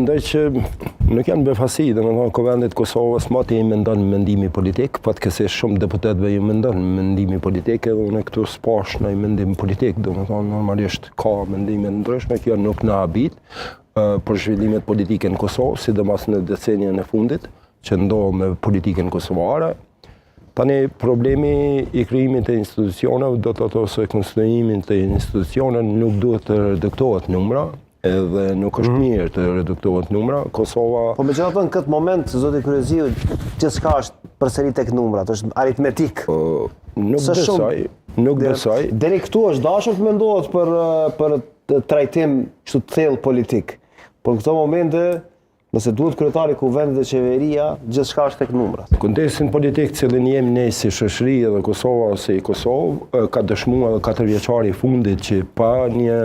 Mendoj që nuk janë befasi, domethënë Kuvendit Kosovës moti i mendon mendimi politik, fatkeqësisht shumë deputetëve i mendon mendimi politik, edhe unë këtu s'pash në mendim politik, domethënë normalisht ka mendime ndryshme, kjo nuk na habit për zhvillimet politike në Kosovë, sidomos në decenien e fundit, që ndodh me politikën kosovare. Tani problemi i krijimit të institucioneve do të thotë se konstruimin të institucioneve nuk duhet të reduktohet numra, edhe nuk është mirë të reduktohet numra. Kosova... Po megjithatë në këtë moment, zoti Kryeziu, gjithçka është përsëri tek numrat, është aritmetik. Nuk besoj. Deri këtu është dashur të mendohet për trajtim kështu të thellë politik. Por në këto momente, nëse duhet kryetari Kuvendit dhe qeveria, gjithçka është tek numrat. Kontekstin politik cilin jemi ne si shoqëri edhe Kosova ose i Kosovë, ka dëshmuar edhe 4 vjeçari i fundit që pa një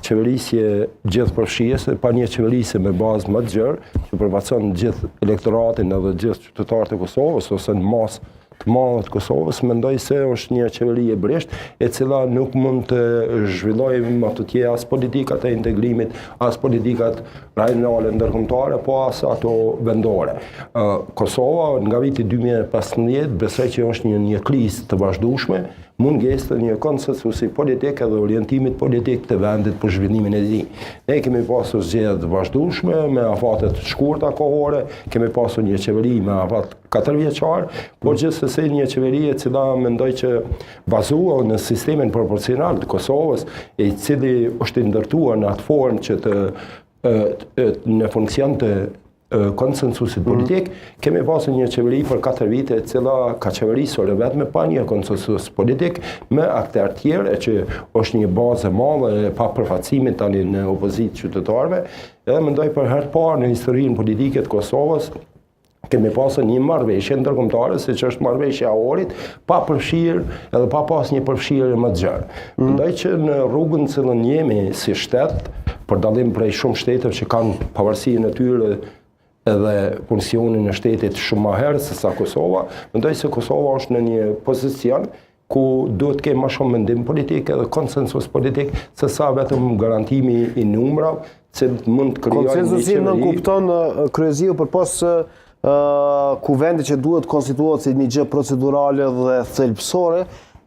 qeverisje gjithëpërfshirëse, pa një qeverisje me bazë më të gjerë, që përfaqëson gjithë elektoratin edhe gjithë qytetarët e Kosovës ose në masë të madhe të Kosovës, mendoj se është një qeveri e brisht, e cila nuk mund të zhvillojë më të tjera as politikat e integrimit, as politikat rajonale ndërkombëtare, po as ato vendore. Kosova nga viti 2015 besoj që është një krizë të vazhdueshme, mungesë të një konsensusi politik edhe orientimit politik të vendit për zhvillimin e tij. Ne kemi pasur zgjedhje të vazhdueshme me afate të shkurta kohore, kemi pasur një qeveri me afat 4 vjeçar, por gjithsesi një qeveri e cila mendoj që bazuar në sistemin proporcional të Kosovës, i cili është i ndërtuar në atë formë që në funksion të konsensusit politik, kemi pasur një qeveri për 4 vite e cila ka qeverisur vetëm pa një konsensus politik me aktorë tjerë, që është një bazë e madhe e pa përfaqësimit tani në opozitë qytetarëve, edhe mendoj për herë të parë në historinë politike të Kosovës kemi pasur një marrëveshje ndërkombëtare, siç është marrëveshja e Ahorit, pa përfshirë edhe pa pas një përfshirje më të gjerë. Mendoj që në rrugën që cilën jemi si shtet, për dallim prej shumë shteteve që kanë pavarësinë e tyre edhe funksionin e shtetit shumë më herë se sa Kosova, mendoj se Kosova është në një pozicion ku duhet të kemë më shumë mendim politik edhe konsensus politik se sa vetëm garantimi i numrave që mund të krijojë një qeveri. Konsensusin nuk kupton Kryeziu përpas Kuvendit që duhet konstituohet si një gjë procedurale dhe thelbësore,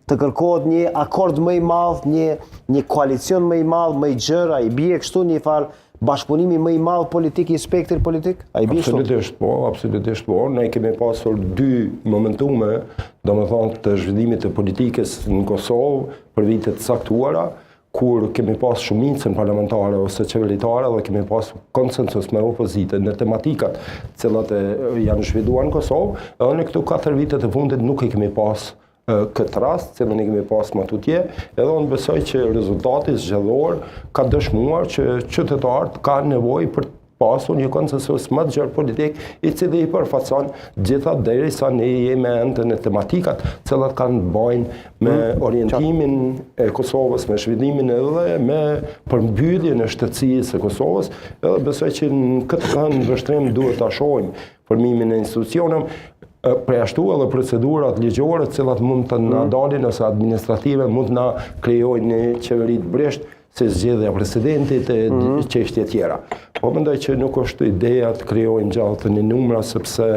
të kërkohet një akord më i madh, një koalicion më i madh, më i gjerë, ai bie kështu një farë bashkëpunimi më i madh politik i spektrit politik? Absolutisht po. Ne kemi pasur 2 momentume, domethënë të zhvillimit të politikës në Kosovë për vite të caktuara, kur kemi pas shumicën parlamentare ose qeveritare dhe kemi pas konsensus me opozitën në tematikat cilat janë zhvilluar në Kosovë, edhe në këto 4 vite të fundit nuk i kemi pas këtë rast, cilën i kemi pas më tutje, edhe unë besoj që rezultati zgjedhor ka dëshmuar që qytetarët kanë nevojë për pasur një konsensus më të gjerë politik, i cili i përfaqëson gjithat derisa ne jemi ende në tematikat cilat kanë të bëjnë me orientimin e Kosovës, me zhvillimin edhe me përmbylljen e shtetësisë së Kosovës, edhe besoj që në këtë ndërtrim duhet ta shohim formimin e institucioneve, përjashtu edhe procedurat ligjore të cilat mund të na dalin ose administrative mund të na krijojnë një qeveri të brisht, si zgjedhja e presidentit e çështje tjera. Po mendoj që nuk është ideja të krijojmë gjallë një numra sepse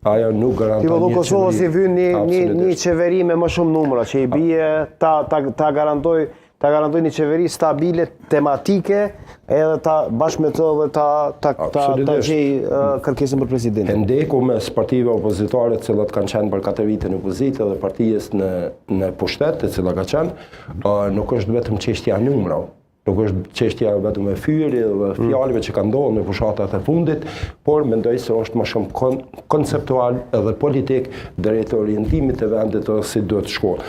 ajo nuk garanton një qeveri. Kosova si vjen një qeveri me më shumë numra, që i bie ta garantoj një qeveri stabile, tematike, edhe bashkë me të dhe ta gjej kërkesën për presidentin. Ndeku mes partive opozitare të cilat kanë qenë për 4 vite në opozitë dhe partijës në pushtet të cilat ka qenë, nuk është vetëm çështja e numrave. Nuk është çështja vetëm e fyri dhe fjalëve që kanë ndodhur në fushatat e fundit, por mendoj se është më shumë konceptual edhe politik drejt orientimit të vendit ose si duhet të shkojë.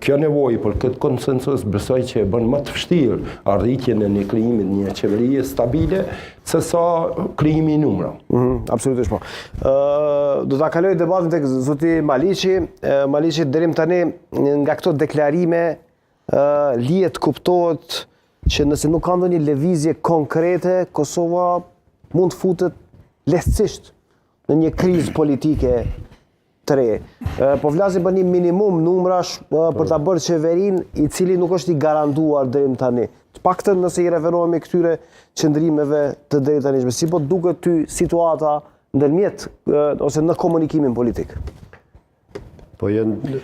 Kjo nevojë për këtë konsensus besoj që e bën më të vështirë arritjen e një krijimi një qeverie stabile se sa krijimi i numrave. Absolutisht po. Do ta kaloj debatin tek zoti Maliqi. Maliqi deri tani nga këto deklarime lihet kuptohet që nëse nuk ka ndonjë lëvizje konkrete, Kosova mund të futet lehtësisht në një krizë politike të re. Po flasim për një minimum numrash për ta bërë qeverin i cili nuk është i garantuar deri më tani. Të paktën nëse i referohemi këtyre qëndrimeve të deri tani, si po duket ty situata ndërmjet ose në komunikimin politik? Po janë